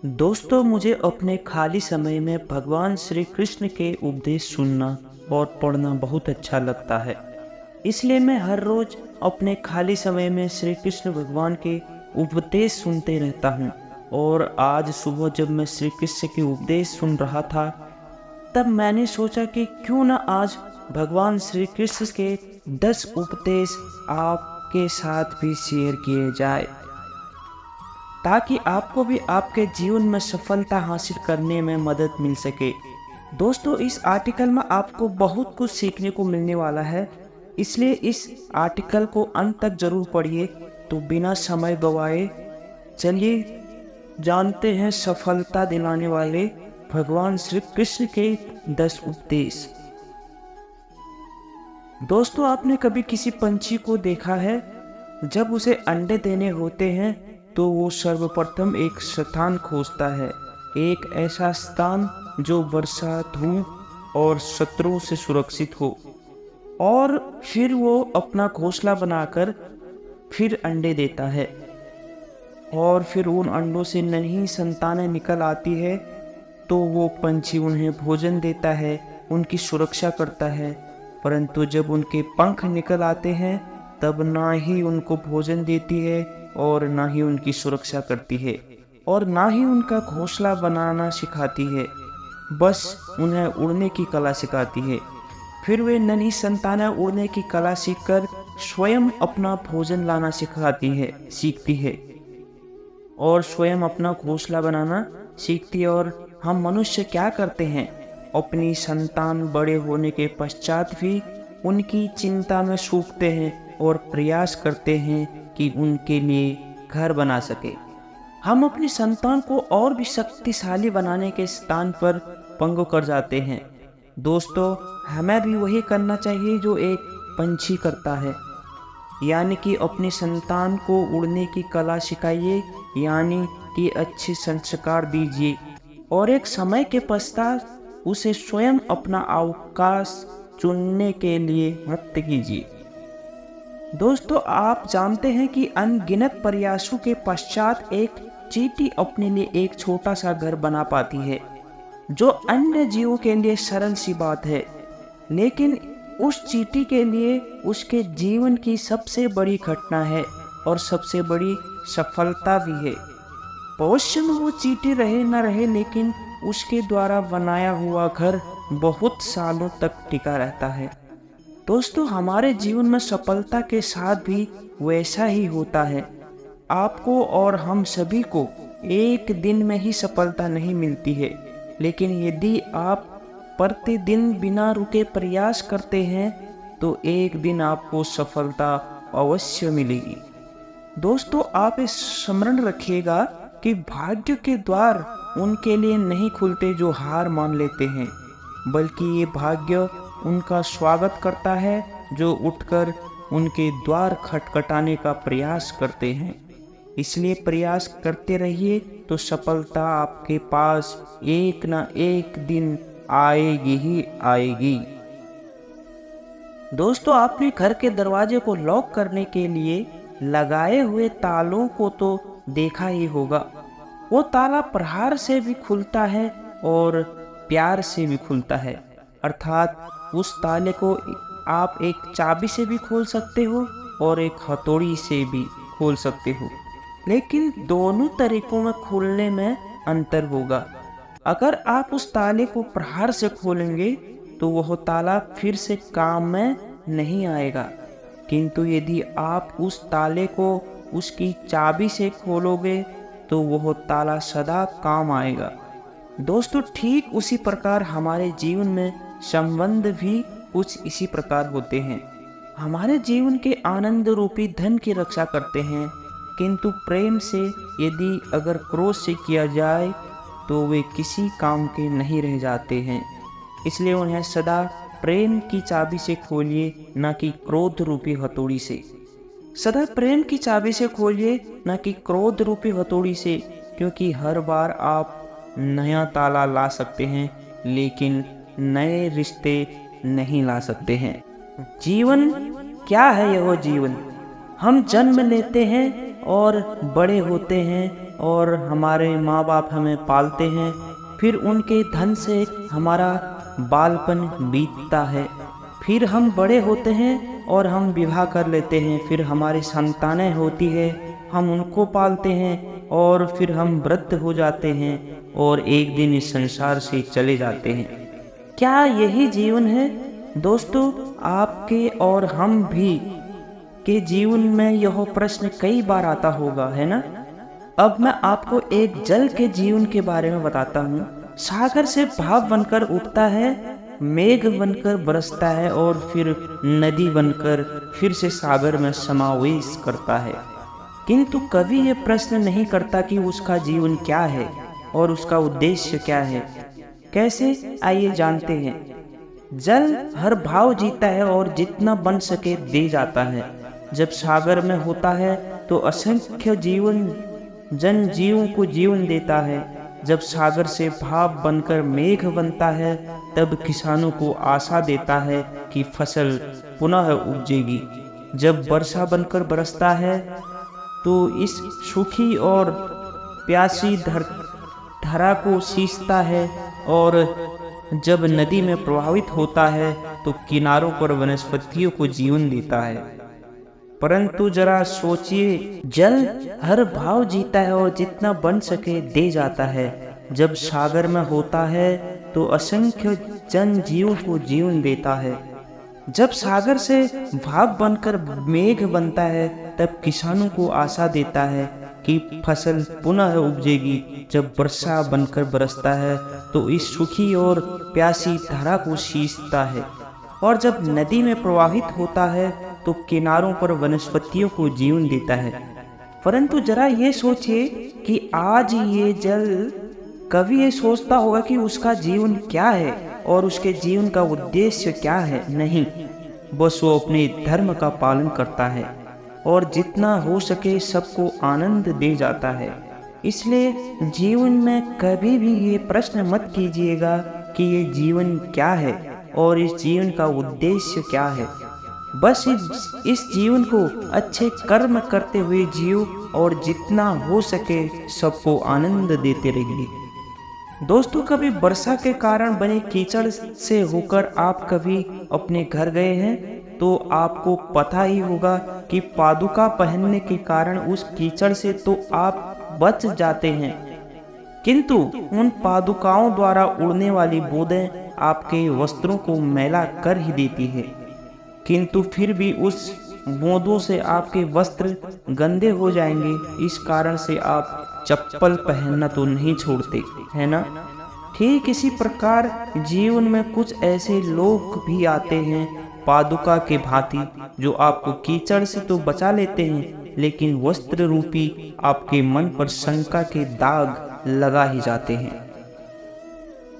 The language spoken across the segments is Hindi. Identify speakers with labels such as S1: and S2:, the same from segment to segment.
S1: दोस्तों, मुझे अपने खाली समय में भगवान श्री कृष्ण के उपदेश सुनना और पढ़ना बहुत अच्छा लगता है। इसलिए मैं हर रोज अपने खाली समय में श्री कृष्ण भगवान के उपदेश सुनते रहता हूँ। और आज सुबह जब मैं श्री कृष्ण के उपदेश सुन रहा था, तब मैंने सोचा कि क्यों ना आज भगवान श्री कृष्ण के 10 उपदेश आपके साथ भी शेयर किए जाए, ताकि आपको भी आपके जीवन में सफलता हासिल करने में मदद मिल सके। दोस्तों, इस आर्टिकल में आपको बहुत कुछ सीखने को मिलने वाला है, इसलिए इस आर्टिकल को अंत तक जरूर पढ़िए। तो बिना समय गवाए चलिए जानते हैं सफलता दिलाने वाले भगवान श्री कृष्ण के 10 उपदेश। दोस्तों, आपने कभी किसी पंछी को देखा है? जब उसे अंडे देने होते हैं तो वो सर्वप्रथम एक स्थान खोजता है, एक ऐसा स्थान जो वर्षा, धूप और शत्रुओं से सुरक्षित हो। और फिर वो अपना घोंसला बनाकर फिर अंडे देता है, और फिर उन अंडों से नई संतानें निकल आती है, तो वो पंछी उन्हें भोजन देता है, उनकी सुरक्षा करता है। परंतु जब उनके पंख निकल आते हैं, तब ना ही उनको भोजन देती है और ना ही उनकी सुरक्षा करती है, और ना ही उनका घोंसला बनाना सिखाती है, बस उन्हें उड़ने की कला सिखाती है। फिर वे नन्ही संतानें उड़ने की कला सीखकर स्वयं अपना भोजन लाना सीखती है और स्वयं अपना घोंसला बनाना सीखती है। और हम मनुष्य क्या करते हैं? अपनी संतान बड़े होने के पश्चात भी उनकी चिंता में सूखते हैं और प्रयास करते हैं कि उनके लिए घर बना सके। हम अपनी संतान को और भी शक्तिशाली बनाने के स्थान पर पंगु कर जाते हैं। दोस्तों, हमें भी वही करना चाहिए जो एक पंछी करता है, यानी कि अपनी संतान को उड़ने की कला सिखाइए, यानी कि अच्छे संस्कार दीजिए, और एक समय के पश्चात उसे स्वयं अपना अवकाश चुनने के लिए मुक्त कीजिए। दोस्तों, आप जानते हैं कि अनगिनत प्रयासों के पश्चात एक चींटी अपने लिए एक छोटा सा घर बना पाती है, जो अन्य जीवों के लिए सरल सी बात है, लेकिन उस चींटी के लिए उसके जीवन की सबसे बड़ी घटना है और सबसे बड़ी सफलता भी है। भविष्य में वो चींटी रहे न रहे, लेकिन उसके द्वारा बनाया हुआ घर बहुत सालों तक टिका रहता है। दोस्तों, हमारे जीवन में सफलता के साथ भी वैसा ही होता है। आपको और हम सभी को एक दिन में ही सफलता नहीं मिलती है, लेकिन यदि आप प्रतिदिन बिना रुके प्रयास करते हैं तो एक दिन आपको सफलता अवश्य मिलेगी। दोस्तों, आप इस स्मरण रखिएगा कि भाग्य के द्वार उनके लिए नहीं खुलते जो हार मान लेते हैं, बल्कि ये भाग्य उनका स्वागत करता है जो उठकर उनके द्वार खटखटाने का प्रयास करते हैं। इसलिए प्रयास करते रहिए, तो सफलता आपके पास एक ना एक दिन आएगी ही आएगी। दोस्तों, आपने घर के दरवाजे को लॉक करने के लिए लगाए हुए तालों को तो देखा ही होगा। वो ताला प्रहार से भी खुलता है और प्यार से भी खुलता है, अर्थात उस ताले को आप एक चाबी से भी खोल सकते हो और एक हथौड़ी से भी खोल सकते हो, लेकिन दोनों तरीकों में खोलने में अंतर होगा। अगर आप उस ताले को प्रहार से खोलेंगे तो वह ताला फिर से काम में नहीं आएगा, किंतु यदि आप उस ताले को उसकी चाबी से खोलोगे तो वह ताला सदा काम आएगा। दोस्तों, ठीक उसी प्रकार हमारे जीवन में संबंध भी कुछ इसी प्रकार होते हैं। हमारे जीवन के आनंद रूपी धन की रक्षा करते हैं, किंतु प्रेम से यदि अगर क्रोध से किया जाए तो वे किसी काम के नहीं रह जाते हैं। इसलिए उन्हें सदा प्रेम की चाबी से खोलिए, न कि क्रोध रूपी हथौड़ी से। सदा प्रेम की चाबी से खोलिए, न कि क्रोध रूपी हथौड़ी से, क्योंकि हर बार आप नया ताला ला सकते हैं, लेकिन नए रिश्ते नहीं ला सकते हैं। जीवन क्या है? यह जीवन हम जन्म लेते हैं और बड़े होते हैं और हमारे माँ बाप हमें पालते हैं, फिर उनके धन से हमारा बालपन बीतता है, फिर हम बड़े होते हैं और हम विवाह कर लेते हैं, फिर हमारी संतानें होती है, हम उनको पालते हैं और फिर हम वृद्ध हो जाते हैं और एक दिन इस संसार से चले जाते हैं। क्या यही जीवन है दोस्तों? आपके और हम भी के जीवन में यह प्रश्न कई बार आता होगा, है ना? अब मैं आपको एक जल के जीवन के बारे में बताता हूँ। सागर से भाप बनकर उठता है, मेघ बनकर बरसता है और फिर नदी बनकर फिर से सागर में समावेश करता है। किंतु कभी ये प्रश्न नहीं करता कि उसका जीवन क्या है और उसका उद्देश्य क्या है। कैसे? आइए जानते हैं। जल हर भाव जीता है और जितना बन सके दे जाता है। जब सागर में होता है तो असंख्य जन जीवों को जीवन देता है। जब सागर से भाप बनकर मेघ बनता है तब किसानों को आशा देता है कि फसल पुनः उपजेगी। जब वर्षा बनकर बरसता है तो इस सूखी और प्यासी धरा को सींचता है, और जब नदी में प्रवाहित होता है तो किनारों पर वनस्पतियों को जीवन देता है। परंतु जरा सोचिए, जल हर भाव जीता है और जितना बन सके दे जाता है। जब सागर में होता है तो असंख्य जन जीवों को जीवन देता है। जब सागर से भाप बनकर मेघ बनता है तब किसानों को आशा देता है कि फसल पुनः उपजेगी। जब वर्षा बनकर बरसता है तो इस सूखी और प्यासी धरा को सींचता है, और जब नदी में प्रवाहित होता है तो किनारों पर वनस्पतियों को जीवन देता है। परंतु जरा ये सोचिए कि आज ये जल कभी ये सोचता होगा कि उसका जीवन क्या है और उसके जीवन का उद्देश्य क्या है? नहीं, बस वो अपने धर्म का पालन करता है और जितना हो सके सबको आनंद दे जाता है। इसलिए जीवन में कभी भी ये प्रश्न मत कीजिएगा कि ये जीवन क्या है और इस जीवन का उद्देश्य क्या है। बस इस जीवन को अच्छे कर्म करते हुए जियो और जितना हो सके सबको आनंद देते रहिए। दोस्तों, कभी वर्षा के कारण बने कीचड़ से होकर आप कभी अपने घर गए हैं तो आपको पता ही होगा कि पादुका पहनने के कारण उस कीचड़ से तो आप बच जाते हैं, किंतु उन पादुकाओं द्वारा उड़ने वाली बूंदें आपके वस्त्रों को मैला कर ही देती है। किंतु फिर भी उस बूंदों से आपके वस्त्र गंदे हो जाएंगे, इस कारण से आप चप्पल पहनना तो नहीं छोड़ते, है ना? ठीक इसी प्रकार जीवन में कुछ ऐसे लोग भी आते हैं पादुका के भांति, जो आपको कीचड़ से तो बचा लेते हैं लेकिन वस्त्र रूपी आपके मन पर शंका के दाग लगा ही जाते हैं।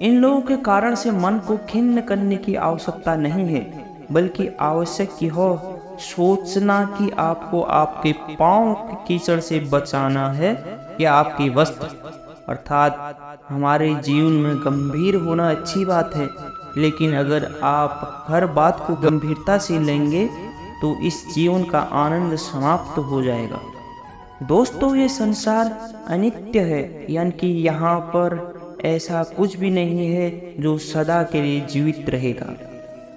S1: इन लोगों के कारण से मन को खिन्न करने की आवश्यकता नहीं है, बल्कि आवश्यक यह सोचना कि आपको आपके पांव के कीचड़ से बचाना है या आपके वस्त्र। अर्थात हमारे जीवन में गंभीर होना अच्छी बात है, लेकिन अगर आप हर बात को गंभीरता से लेंगे तो इस जीवन का आनंद समाप्त हो जाएगा। दोस्तों, ये संसार अनित्य है, यानी कि यहाँ पर ऐसा कुछ भी नहीं है जो सदा के लिए जीवित रहेगा।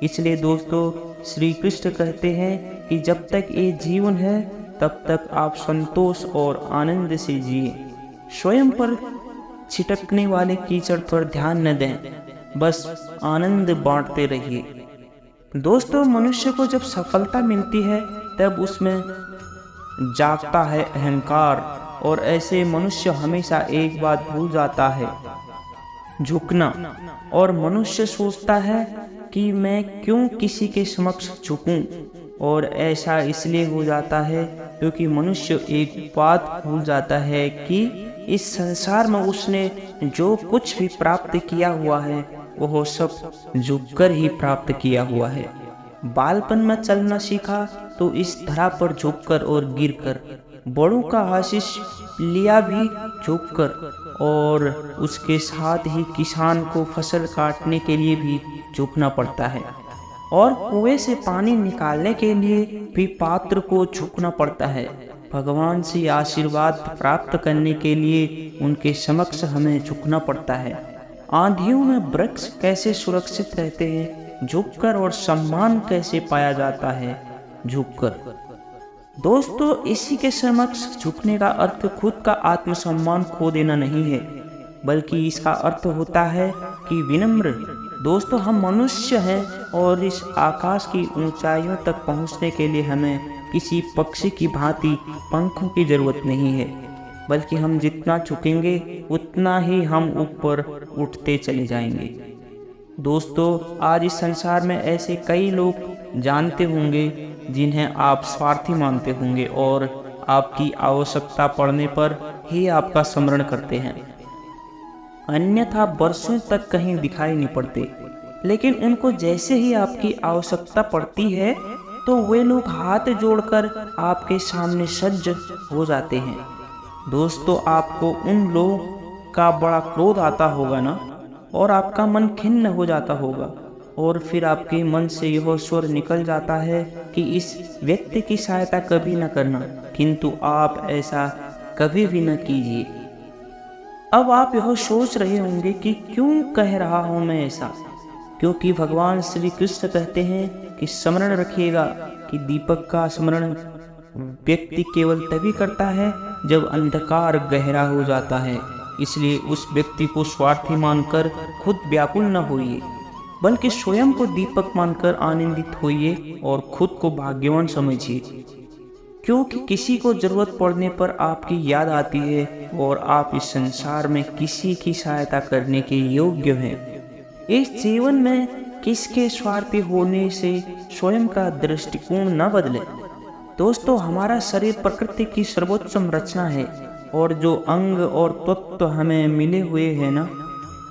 S1: इसलिए दोस्तों, श्री कृष्ण कहते हैं कि जब तक ये जीवन है तब तक आप संतोष और आनंद से जिए। स्वयं पर छिटकने वाले कीचड़ पर ध्यान न दें, बस आनंद बांटते रहिए। दोस्तों, मनुष्य को जब सफलता मिलती है तब उसमें जागता है अहंकार, और ऐसे मनुष्य हमेशा एक बात भूल जाता है, झुकना। और मनुष्य सोचता है कि मैं क्यों किसी के समक्ष झुकूं, और ऐसा इसलिए हो जाता है क्योंकि मनुष्य एक बात भूल जाता है कि इस संसार में उसने जो कुछ भी प्राप्त किया हुआ है वह सब झुककर ही प्राप्त किया हुआ है। बालपन में चलना सीखा तो इस धरा पर झुककर और गिरकर, बड़ों का आशीष लिया भी झुककर, और उसके साथ ही किसान को फसल काटने के लिए भी झुकना पड़ता है, और कुएं से पानी निकालने के लिए भी पात्र को झुकना पड़ता है। भगवान से आशीर्वाद प्राप्त करने के लिए उनके समक्ष हमें झुकना पड़ता है। आंधियों में वृक्ष कैसे सुरक्षित रहते हैं? झुककर। और सम्मान कैसे पाया जाता है? झुककर। दोस्तों, इसी के समक्ष झुकने का अर्थ खुद का आत्मसम्मान खो देना नहीं है, बल्कि इसका अर्थ होता है कि विनम्र। दोस्तों, हम मनुष्य हैं और इस आकाश की ऊंचाइयों तक पहुंचने के लिए हमें किसी पक्षी की भांति पंखों की जरूरत नहीं है, बल्कि हम जितना झुकेंगे उतना ही हम ऊपर उठते चले जाएंगे। दोस्तों, आज इस संसार में ऐसे कई लोग जानते होंगे जिन्हें आप स्वार्थी मानते होंगे और आपकी आवश्यकता पड़ने पर ही आपका स्मरण करते हैं, अन्यथा वर्षों तक कहीं दिखाई नहीं पड़ते। लेकिन उनको जैसे ही आपकी आवश्यकता पड़ती है तो वे लोग हाथ जोड़कर आपके सामने सज्ज हो जाते हैं। दोस्तों, आपको उन लोगों का बड़ा क्रोध आता होगा ना, और आपका मन खिन्न हो जाता होगा, और फिर आपके मन से यह स्वर निकल जाता है कि इस व्यक्ति की सहायता कभी न करना, किंतु आप ऐसा कभी भी न कीजिए। अब आप यह सोच रहे होंगे कि क्यों कह रहा हूं मैं ऐसा, क्योंकि भगवान श्री कृष्ण कहते हैं कि स्मरण रखिएगा कि दीपक का स्मरण व्यक्ति केवल तभी करता है जब अंधकार गहरा हो जाता है। इसलिए उस व्यक्ति को स्वार्थी मानकर खुद व्याकुल न होइए, बल्कि स्वयं को दीपक मानकर आनंदित होइए और खुद को भाग्यवान समझिए, क्योंकि किसी को जरूरत पड़ने पर आपकी याद आती है और आप इस संसार में किसी की सहायता करने के योग्य हैं। इस जीवन में किसके स्वार्थी होने से स्वयं का दृष्टिकोण न बदले। दोस्तों, हमारा शरीर प्रकृति की सर्वोच्च रचना है, और जो अंग और तत्व हमें मिले हुए हैं ना,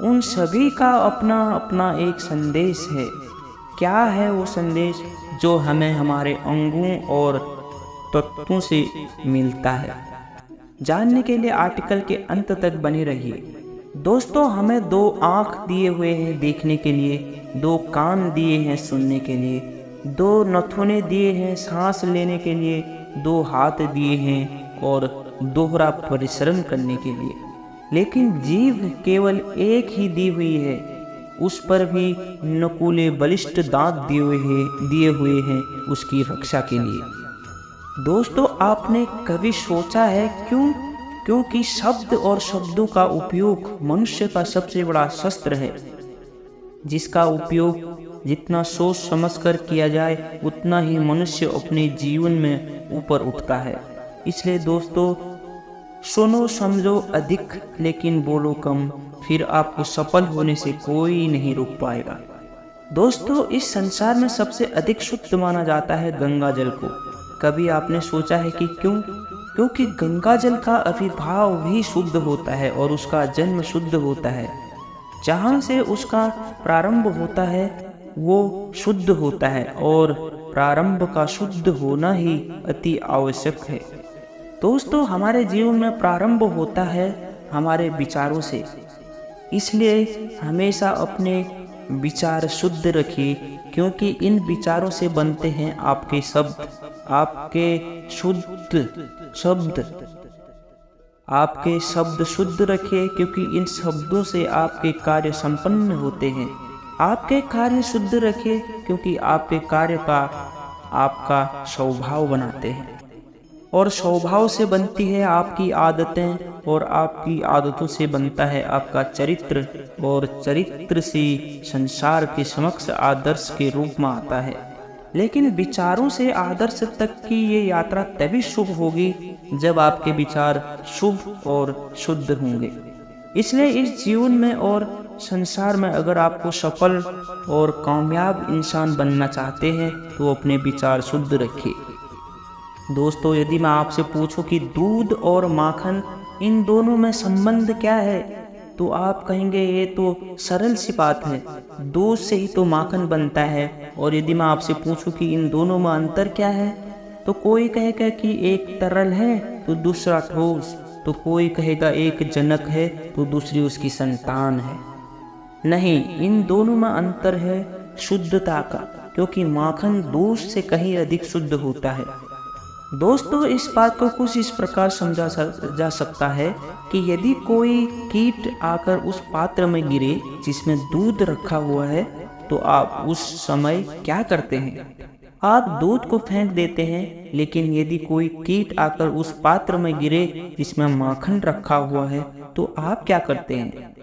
S1: उन सभी का अपना अपना एक संदेश है। क्या है वो संदेश जो हमें हमारे अंगों और तत्वों से मिलता है? जानने के लिए आर्टिकल के अंत तक बने रहिए। दोस्तों, हमें 2 आँख दिए हुए हैं देखने के लिए, 2 कान दिए हैं सुनने के लिए, 2 नथुने दिए हैं सांस लेने के लिए, 2 हाथ दिए हैं और दोहरा परिश्रम करने के लिए। लेकिन जीभ केवल एक ही दी हुई है, उस पर भी नुकीले बलिष्ठ दांत दिए हुए हैं उसकी रक्षा के लिए। दोस्तों, आपने कभी सोचा है क्योंकि शब्द और शब्दों का उपयोग मनुष्य का सबसे बड़ा शस्त्र है, जिसका उपयोग जितना सोच समझकर किया जाए उतना ही मनुष्य अपने जीवन में ऊपर उठता है। इसलिए दोस्तों, सुनो समझो अधिक लेकिन बोलो कम, फिर आपको सफल होने से कोई नहीं रोक पाएगा। दोस्तों, इस संसार में सबसे अधिक शुद्ध माना जाता है गंगा जल को। कभी आपने सोचा है कि क्यों? क्योंकि गंगा जल का आविर्भाव भी शुद्ध होता है और उसका जन्म शुद्ध होता है। जहाँ से उसका प्रारंभ होता है वो शुद्ध होता है, और प्रारंभ का शुद्ध होना ही अति आवश्यक है। दोस्तों, हमारे जीवन में प्रारंभ होता है हमारे विचारों से, इसलिए हमेशा अपने विचार शुद्ध रखिए, क्योंकि इन विचारों से बनते हैं आपके शब्द। आपके शब्द शुद्ध रखिए, क्योंकि इन शब्दों से आपके कार्य संपन्न होते हैं। आपके कार्य शुद्ध रखिए, क्योंकि आपके कार्य का आपका स्वभाव बनाते हैं, और स्वभाव से बनती है आपकी आदतें, और आपकी आदतों से बनता है आपका चरित्र, और चरित्र से संसार के समक्ष आदर्श के रूप में आता है। लेकिन विचारों से आदर्श तक की ये यात्रा तभी शुभ होगी जब आपके विचार शुभ और शुद्ध होंगे। इसलिए इस जीवन में और संसार में अगर आपको सफल और कामयाब इंसान बनना चाहते हैं तो अपने विचार शुद्ध रखिए। दोस्तों, यदि मैं आपसे पूछूं कि दूध और माखन इन दोनों में संबंध क्या है, तो आप कहेंगे ये तो सरल सी बात है, दूध से ही तो माखन बनता है। और यदि मैं आपसे पूछूं कि इन दोनों में अंतर क्या है, तो कोई कहेगा कि एक तरल है तो दूसरा ठोस, तो कोई कहेगा एक जनक है तो दूसरी उसकी संतान है। नहीं, इन दोनों में अंतर है शुद्धता का, क्योंकि माखन दूध से कहीं अधिक शुद्ध होता है। दोस्तों, इस बात को कुछ इस प्रकार समझा जा सकता है कि यदि कोई कीट आकर उस पात्र में गिरे जिसमें दूध रखा हुआ है, तो आप उस समय क्या करते हैं? आप दूध को फेंक देते हैं। लेकिन यदि कोई कीट आकर उस पात्र में गिरे जिसमें माखन रखा हुआ है, तो आप क्या करते हैं?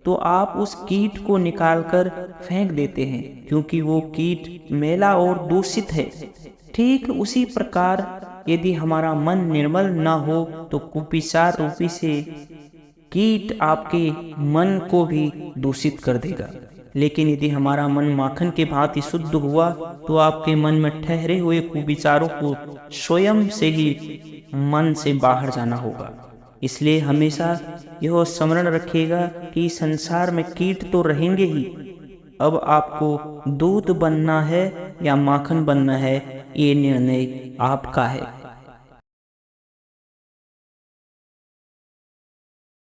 S1: तो आप उस कीट को निकालकर फेंक देते हैं, क्योंकि वो कीट मैला और दूषित है। ठीक उसी प्रकार यदि हमारा मन निर्मल न हो, तो कुपिसार रूपी से कीट आपके मन को भी दूषित कर देगा। लेकिन यदि हमारा मन माखन के भांति शुद्ध हुआ, तो आपके मन में ठहरे हुए कुविचारों को स्वयं से ही मन से बाहर जाना होगा। इसलिए हमेशा यह स्मरण रखिएगा कि संसार में कीट तो रहेंगे ही। अब आपको दूध बनना है या माखन बनना है, ये निर्णय आपका है।